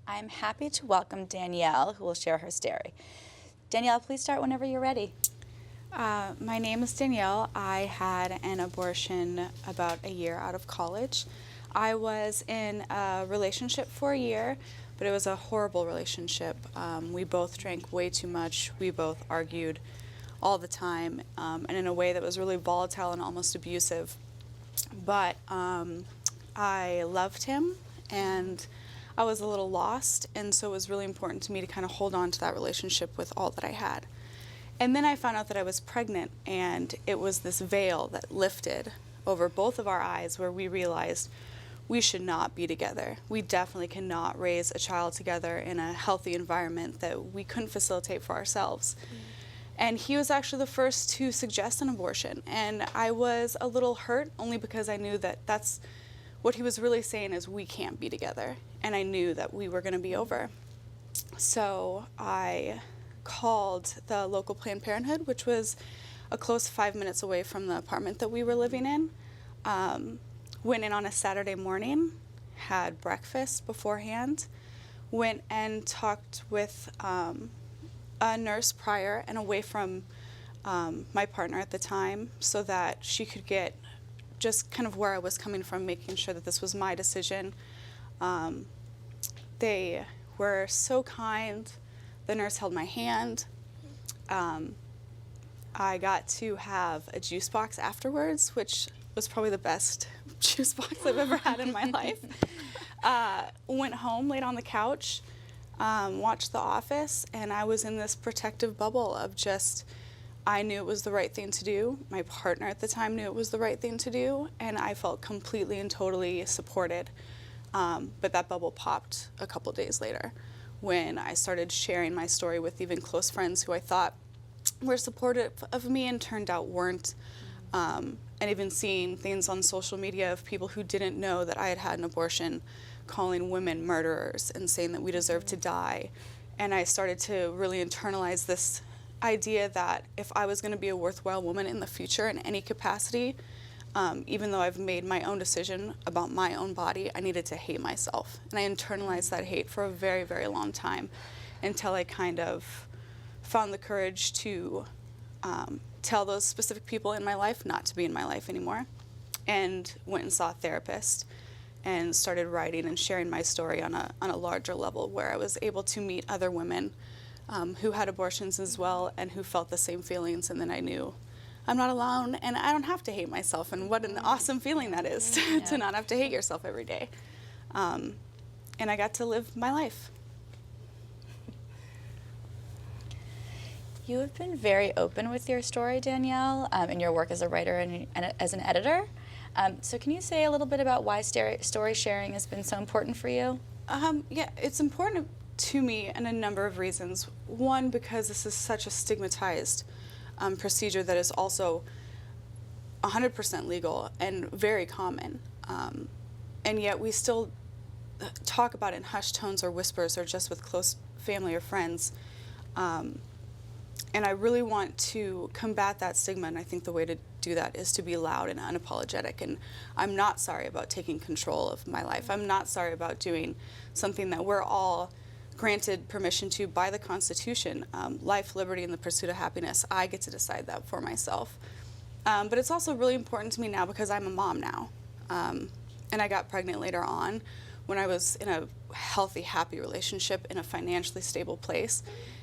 I'm happy to welcome Danielle, who will share her story. Danielle, please start whenever you're ready. My name is Danielle. I had an abortion about a year out of college. I was in a relationship for a year, but it was a horrible relationship. We both drank way too much. We both argued all the time, and in a way that was really volatile and almost abusive. But I loved him, and I was a little lost, and so it was really important to me to kind of hold on to that relationship with all that I had. And then I found out that I was pregnant, and it was this veil that lifted over both of our eyes where we realized we should not be together. We definitely cannot raise a child together in a healthy environment that we couldn't facilitate for ourselves. And he was actually the first to suggest an abortion, and I was a little hurt only because I knew that that's what he was really saying is we can't be together, and I knew that we were going to be over. So I called the local Planned Parenthood, which was a close 5 minutes away from the apartment that we were living in. Went in on a Saturday morning, had breakfast beforehand, went and talked with a nurse prior and away from my partner at the time so that she could get just kind of where I was coming from, making sure that this was my decision. They were so kind. The nurse held my hand. I got to have a juice box afterwards, which was probably the best juice box I've ever had in my life. Went home, laid on the couch, watched The Office, and I was in this protective bubble of just, I knew it was the right thing to do. My partner at the time knew it was the right thing to do, and I felt completely and totally supported. But that bubble popped a couple days later when I started sharing my story with even close friends who I thought were supportive of me and turned out weren't. And even seeing things on social media of people who didn't know that I had had an abortion calling women murderers and saying that we deserve to die. And I started to really internalize this idea that if I was going to be a worthwhile woman in the future in any capacity, even though I've made my own decision about my own body, I needed to hate myself. And I internalized that hate for a very, very long time until I kind of found the courage to tell those specific people in my life not to be in my life anymore, and went and saw a therapist and started writing and sharing my story on a larger level where I was able to meet other women who had abortions as well and who felt the same feelings, and then I knew I'm not alone and I don't have to hate myself, and what an awesome feeling that is to not have to hate yourself every day. And I got to live my life. You have been very open with your story, Danielle, in your work as a writer and as an editor. So can you say a little bit about why story sharing has been so important for you? Yeah, it's important to me in a number of reasons. One, because this is such a stigmatized procedure that is also 100% legal and very common. And yet we still talk about it in hushed tones or whispers or just with close family or friends. And I really want to combat that stigma, and I think the way to do that is to be loud and unapologetic. And I'm not sorry about taking control of my life. I'm not sorry about doing something that we're all granted permission to by the Constitution. Life, liberty, and the pursuit of happiness. I get to decide that for myself. But it's also really important to me now because I'm a mom now. And I got pregnant later on when I was in a healthy, happy relationship in a financially stable place.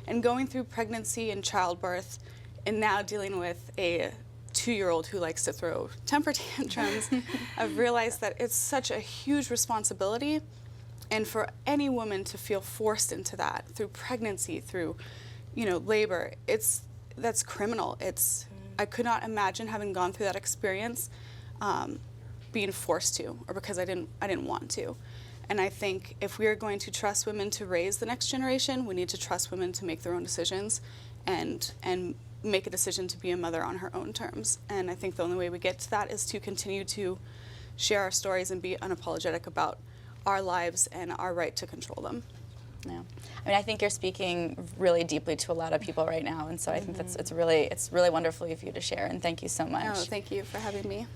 And going through pregnancy and childbirth and now dealing with a 2-year-old who likes to throw temper tantrums, I've realized that it's such a huge responsibility. And for any woman to feel forced into that through pregnancy, through, labor, that's criminal. I could not imagine having gone through that experience being forced to, or because I didn't want to. And I think if we are going to trust women to raise the next generation, we need to trust women to make their own decisions and make a decision to be a mother on her own terms. And I think the only way we get to that is to continue to share our stories and be unapologetic about our lives and our right to control them. Yeah. I think you're speaking really deeply to a lot of people right now, and so I think it's really wonderful of you to share, and thank you so much. Oh, thank you for having me.